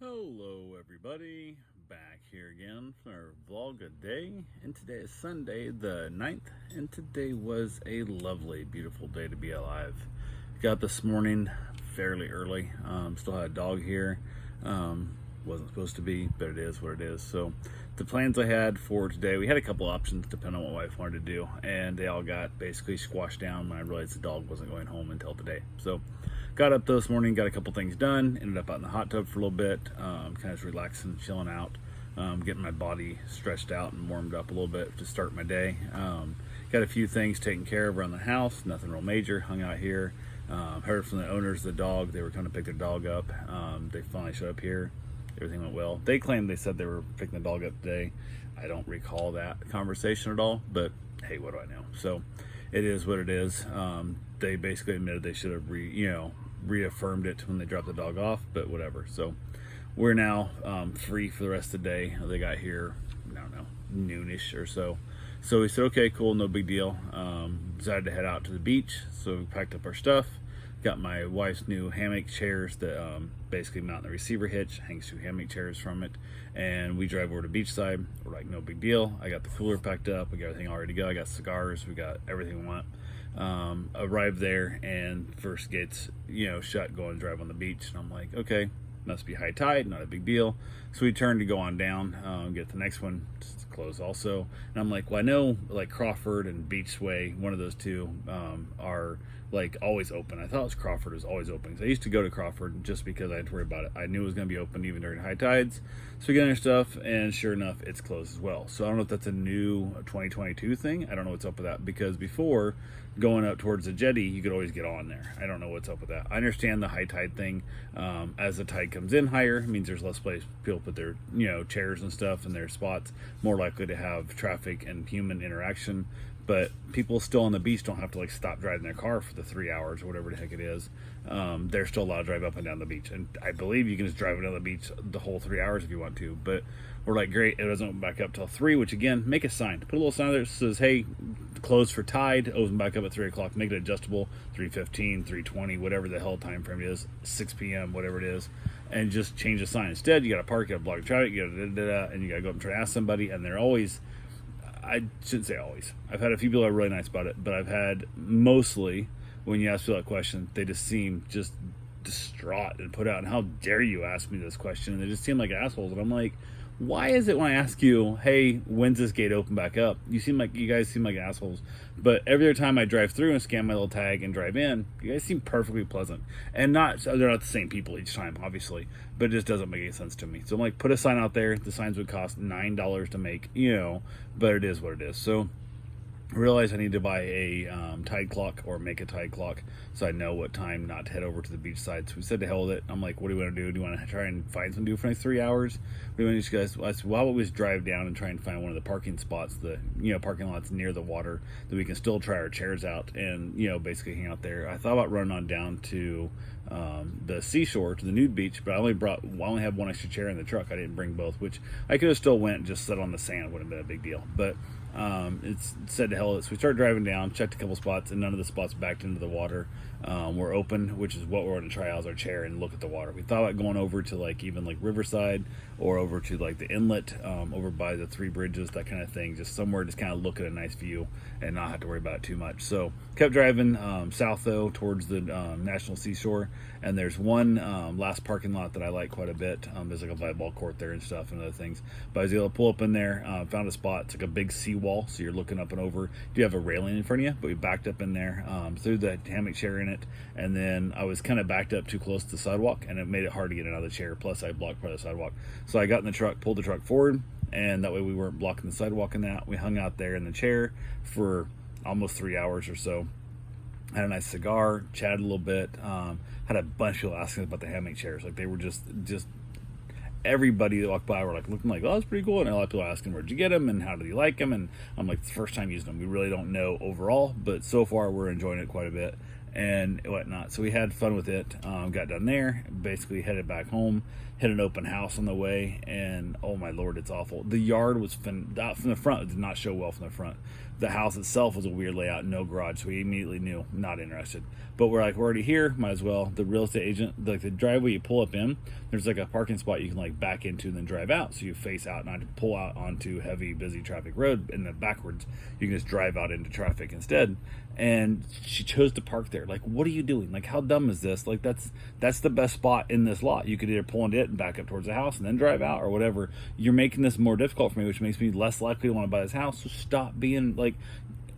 Hello everybody, back here again for our vlog a day, and today is Sunday the 9th, and today was a lovely, beautiful day to be alive. Got up this morning fairly early, still had a dog here, wasn't supposed to be, but it is what it is. So the plans I had for today, we had a couple options depending on what my wife wanted to do, and they all got basically squashed down when I realized the dog wasn't going home until today. So got up this morning, got a couple things done, ended up out in the hot tub for a little bit, kind of relaxing, chilling out, getting my body stretched out and warmed up a little bit to start my day. Got a few things taken care of around the house, nothing real major, hung out here. Heard from the owners of the dog, they were coming to pick their dog up. They finally showed up here. Everything went well. They claimed they said they were picking the dog up today. I don't recall that conversation at all, but hey, what do I know? So it is what it is. They basically admitted they should have reaffirmed it when they dropped the dog off, but whatever. So we're now free for the rest of the day. They got here, I don't know, noonish or so. So we said, okay, cool, no big deal. Decided to head out to the beach, so we packed up our stuff. Got my wife's new hammock chairs that basically mount the receiver hitch, hangs two hammock chairs from it, and we drive over to beachside. We're like, no big deal. I got the cooler packed up, we got everything all ready to go. I got cigars, we got everything we want. Arrived there, and first gates, shut, go and drive on the beach, and I'm like, okay, must be high tide, not a big deal. So we turned to go on down, get the next one, it's closed also. And I'm like, well, I know like Crawford and Beachway, one of those two are like always open. I thought it was Crawford was always open. So I used to go to Crawford just because I had to worry about it. I knew it was going to be open even during high tides. So we get our stuff, and sure enough, it's closed as well. So I don't know if that's a new 2022 thing. I don't know what's up with that, because before, going up towards the jetty, you could always get on there. I don't know what's up with that. I understand the high tide thing. As the tide comes in higher, it means there's less place people put their chairs and stuff in their spots, more likely to have traffic and human interaction. But people still on the beach don't have to like stop driving their car for the 3 hours or whatever the heck it is. They're still allowed to drive up and down the beach, and I believe you can just drive down the beach the whole 3 hours if you want to. But we're like, great, it doesn't open back up till 3, which again, make a sign, put a little sign there that says, hey, closed for tide, open back up at 3 o'clock, make it adjustable, 3:15, 3:20, whatever the hell time frame it is, 6 p.m., whatever it is, and just change the sign. Instead, you got to park, you got to block traffic, you got to and you got to go up and try to ask somebody, and they're always, I shouldn't say always, I've had a few people that are really nice about it, but I've had mostly, when you ask people that question, they just seem just distraught and put out, and how dare you ask me this question, and they just seem like assholes. And I'm like, why is it when I ask you, hey, when's this gate open back up, you guys seem like assholes, but every other time I drive through and scan my little tag and drive in, you guys seem perfectly pleasant, and they're not the same people each time, obviously, but it just doesn't make any sense to me. So I'm like, put a sign out there. The signs would cost $9 to make, but it is what it is. So I realized I need to buy a tide clock, or make a tide clock, so I know what time not to head over to the beach side. So we said to hell with it. I'm like, what do you want to do? Do you want to try and find something to do for the next 3 hours? What do you want to do, guys? I said, well, how about we just drive down and try and find one of the parking spots, the parking lots near the water, that we can still try our chairs out and basically hang out there. I thought about running on down to the seashore, to the nude beach, but I only had one extra chair in the truck. I didn't bring both, which I could have still went and just sat on the sand. Wouldn't have been a big deal, but it's said to hell. So we started driving down, checked a couple spots, and none of the spots backed into the water were open, which is what we're going to try out as our chair and look at the water. We thought about going over to like Riverside, or over to like the inlet over by the Three Bridges, that kind of thing, just somewhere just kind of look at a nice view and not have to worry about it too much. So kept driving south though, towards the National Seashore, and there's one last parking lot that I like quite a bit. There's like a volleyball court there and stuff and other things, but I was able to pull up in there, found a spot. It's like a big seawall, so you're looking up and over. You have a railing in front of you, but we backed up in there, threw the hammock chair in it, and then I was kind of backed up too close to the sidewalk, and it made it hard to get out of the chair, plus I blocked part of the sidewalk. So I got in the truck, pulled the truck forward, and that way we weren't blocking the sidewalk in that. We hung out there in the chair for almost 3 hours or so. Had a nice cigar, chatted a little bit, had a bunch of people asking about the hammock chairs. Like, they were just everybody that walked by were like looking like, oh, that's pretty cool, and a lot of people asking, where'd you get them and how did you like them? And I'm like, it's the first time using them. We really don't know overall, but so far we're enjoying it quite a bit and whatnot. So we had fun with it. Got done there, basically headed back home, hit an open house on the way, and oh my lord, it's awful. The yard was from the front, it did not show well from the front, The house itself was a weird layout, no garage, so we immediately knew not interested. But we're already here, might as well. The real estate agent, like the driveway you pull up in, there's like a parking spot you can like back into and then drive out, so you face out, not to pull out onto heavy busy traffic road and then backwards. You can just drive out into traffic instead. And she chose to park there. Like, what are you doing? Like, how dumb is this? Like, that's the best spot in this lot. You could either pull into it and back up towards the house and then drive out or whatever. You're making this more difficult for me, which makes me less likely to want to buy this house. So stop being like,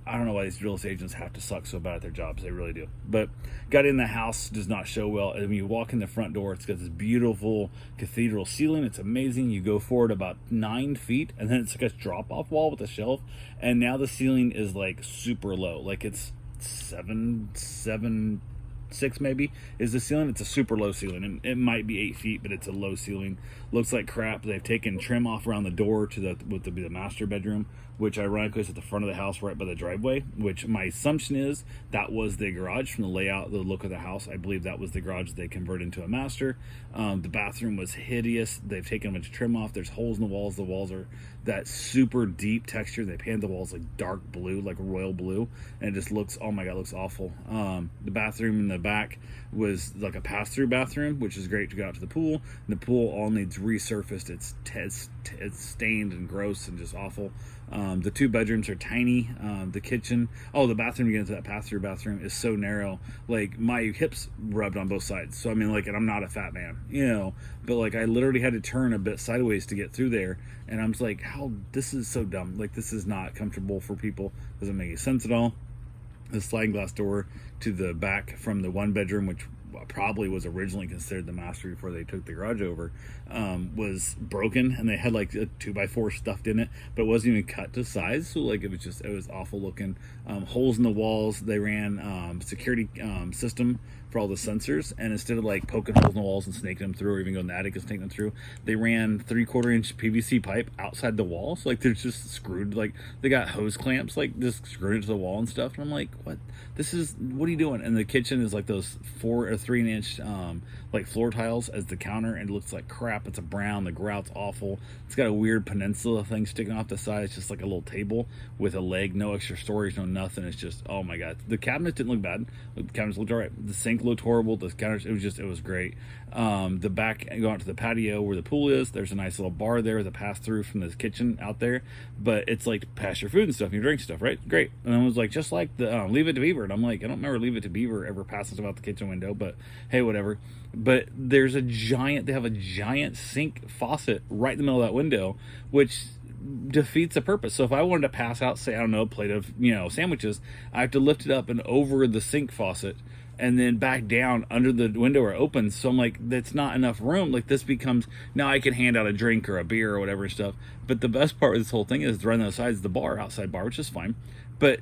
I don't know why these real estate agents have to suck so bad at their jobs. They really do. But got in, the house does not show well. And when you walk in the front door, it's got this beautiful cathedral ceiling. It's amazing. You go forward about 9 feet, and then it's like a drop-off wall with a shelf. And now the ceiling is like super low. Like it's 6 maybe is the ceiling. It's a super low ceiling, and it might be 8 feet, but it's a low ceiling. Looks like crap. They've taken trim off around the door to the master bedroom, which ironically is at the front of the house right by the driveway, which my assumption is that was the garage. From the layout, the look of the house, I believe that was the garage they converted into a master. The bathroom was hideous. They've taken a bunch of trim off. There's holes in the walls. The walls are that super deep texture. They painted the walls like dark blue, like royal blue, and it just looks, oh my god, it looks awful. The bathroom in the back was like a pass-through bathroom, which is great to go out to the pool. And the pool all needs resurfaced. It's stained and gross and just awful. The 2 bedrooms are tiny. The kitchen, the bathroom, you get into that pass-through bathroom, is so narrow. Like, my hips rubbed on both sides. So I mean, like, and I'm not a fat man, but like I literally had to turn a bit sideways to get through there. And I'm just like, this is so dumb. Like, this is not comfortable for people. Doesn't make any sense at all. The sliding glass door to the back from the 1 bedroom, which probably was originally considered the master before they took the garage over, was broken, and they had like a 2x4 stuffed in it, but it wasn't even cut to size. So like it was awful looking. Holes in the walls. They ran security system for all the sensors, and instead of like poking holes in the walls and snaking them through, or even going in the attic and snaking them through, they ran 3/4 inch PVC pipe outside the wall. So like they're just screwed, like they got hose clamps like just screwed into the wall and stuff. And I'm like, what are you doing? And the kitchen is like those 4 or 3-inch like floor tiles as the counter, and it looks like crap. It's a brown. The grout's awful. It's got a weird peninsula thing sticking off the side. It's just like a little table with a leg, no extra storage, no nothing. It's just, oh my god. The cabinets didn't look bad. The cabinets looked all right. The sink looked horrible. The counters, it was great. The back, going out to the patio where the pool is, there's a nice little bar there with a pass through from the kitchen out there, but it's like pass your food and stuff and your drink stuff, right? Great. And I was like, just like the Leave It to Beaver. And I'm like, I don't remember Leave It to Beaver ever passing stuff out the kitchen window, but hey, whatever. But they have a giant sink faucet right in the middle of that window, which defeats the purpose. So if I wanted to pass out, say, I don't know, a plate of sandwiches, I have to lift it up and over the sink faucet and then back down under the window where it opens. So I'm like, that's not enough room. Like, this becomes, now I can hand out a drink or a beer or whatever and stuff. But the best part of this whole thing is right on the sides of the bar, outside bar, which is fine. But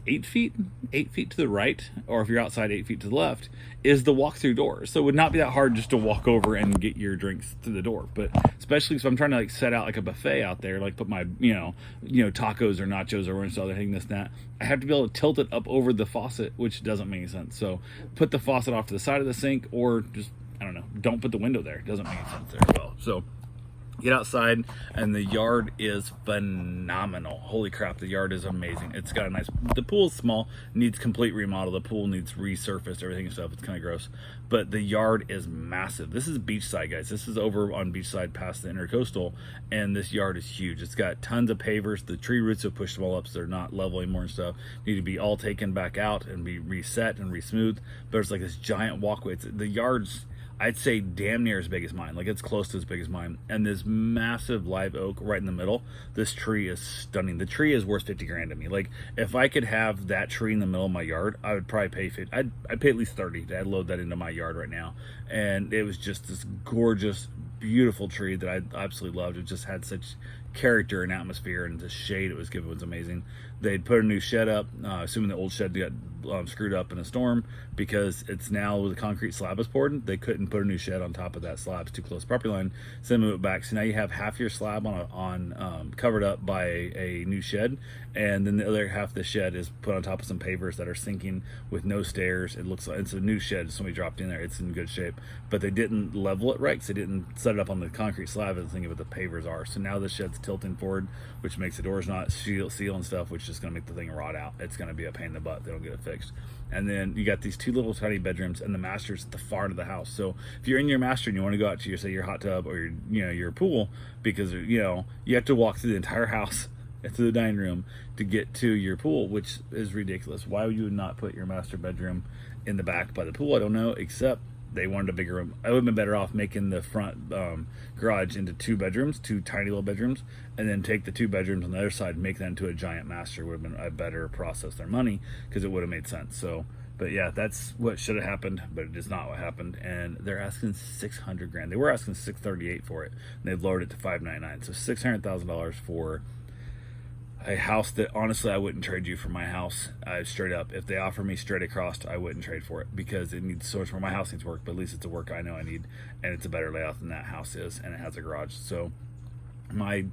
8 feet to the right, or if you're outside 8 feet to the left, is the walk-through door. So it would not be that hard just to walk over and get your drinks through the door. But especially if I'm trying to like set out like a buffet out there, like put my tacos or nachos or whatever, other thing, this and that, I have to be able to tilt it up over the faucet, which doesn't make any sense. So put the faucet off to the side of the sink, or just, I don't know, don't put the window there. It doesn't make any sense there as well. So get outside, and the yard is phenomenal. Holy crap, the yard is amazing. It's got a nice, the pool is small, needs complete remodel. The pool needs resurfaced, everything and stuff. It's kind of gross, but the yard is massive. This is beachside, guys. This is over on beachside past the Intercoastal, and this yard is huge. It's got tons of pavers. The tree roots have pushed them all up, so they're not level anymore and stuff. Need to be all taken back out and be reset and re-smoothed. But there's like this giant walkway. The yard's, I'd say, damn near as big as mine. Like, it's close to as big as mine. And this massive live oak right in the middle. This tree is stunning. The tree is worth 50 grand to me. Like, if I could have that tree in the middle of my yard, I would probably pay 50. I'd pay at least 30 to load that into my yard right now. And it was just this gorgeous, beautiful tree that I absolutely loved. It just had such character and atmosphere, and the shade it was given was amazing. They'd put a new shed up, assuming the old shed got screwed up in a storm, because it's now with a concrete slab was poured. They couldn't put a new shed on top of that slab. It's too close to the property line, so they move it back. So now you have half your slab on covered up by a new shed, and then the other half of the shed is put on top of some pavers that are sinking with no stairs. It looks like it's a new shed. Somebody dropped in there. It's in good shape, but they didn't level it right, because they didn't set it up on the concrete slab as the thing of what the pavers are. So now the shed's tilting forward, which makes the doors not seal and stuff, which is going to make the thing rot out. It's going to be a pain in the butt. They don't get it fixed. And then you got these 2 little tiny bedrooms, and the master's at the far end of the house. So if you're in your master and you want to go out to your hot tub or your pool, because you have to walk through the entire house into the dining room to get to your pool, which is ridiculous. Why would you not put your master bedroom in the back by the pool? I don't know, except they wanted a bigger room. I would have been better off making the front garage into 2 bedrooms, 2 tiny little bedrooms, and then take the 2 bedrooms on the other side and make that into a giant master. Would have been a better process their money, because it would have made sense. So, but yeah, that's what should have happened, but it is not what happened. And they're asking $600,000. They were asking $638,000 for it, and they've lowered it to $599,000. So $600,000 for a house that honestly I wouldn't trade you for my house. Straight up, if they offer me straight across, I wouldn't trade for it, because it needs so much more. My house needs work, but at least it's a work I know I need, and it's a better layout than that house is, and it has a garage. So my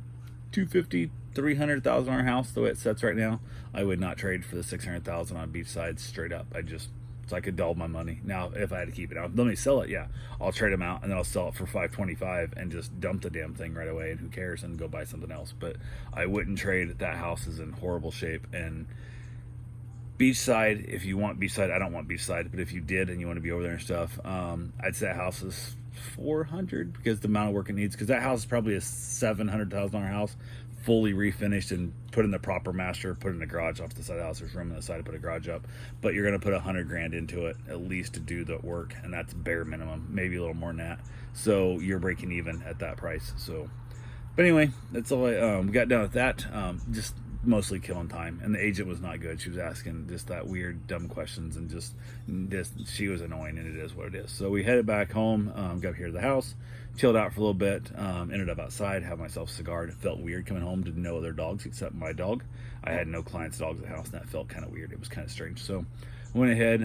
$250,000-$300,000 house, the way it sets right now, I would not trade for the $600,000 on Beachside straight up. So I could double my money. Now, if I had to keep it, now let me sell it. Yeah, I'll trade them out, and then I'll sell it for $525,000 and just dump the damn thing right away, and who cares, and go buy something else. But I wouldn't trade. That house is in horrible shape. And Beachside, if you want Beachside, I don't want Beachside, but if you did and you want to be over there and stuff, I'd say that house is $400,000, because the amount of work it needs. Because that house is probably a $700,000 house, fully refinished and put in the proper master, put in the garage off the side of the house. There's room on the side to put a garage up, but you're going to put $100,000 into it at least to do the work, and that's bare minimum, maybe a little more than that. So you're breaking even at that price. So, but anyway, that's all I got done with that. Just mostly killing time, and the agent was not good. She was asking just that weird, dumb questions, and just she was annoying, and it is what it is. So we headed back home, got here to the house, chilled out for a little bit, ended up outside, had myself a cigar. It felt weird coming home to no other dogs except my dog. I had no clients' dogs at the house, and that felt kind of weird. It was kind of strange. So went ahead,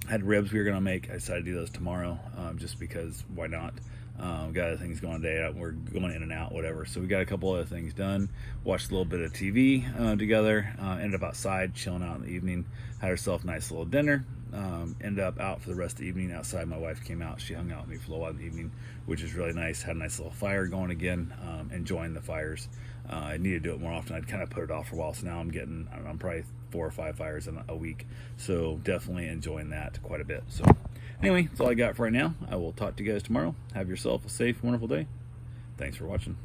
had ribs we were gonna make. I decided to do those tomorrow, just because why not? Got other things going today. We're going in and out, whatever. So we got a couple other things done. Watched a little bit of TV together. Ended up outside, chilling out in the evening. Had herself a nice little dinner. Ended up out for the rest of the evening outside. My wife came out. She hung out with me for a while in the evening, which is really nice. Had a nice little fire going again. Enjoying the fires. I need to do it more often. I'd kind of put it off for a while, so now I'm getting, I don't know, I'm probably 4 or 5 fires in a week. So definitely enjoying that quite a bit. So anyway, that's all I got for right now. I will talk to you guys tomorrow. Have yourself a safe, wonderful day. Thanks for watching.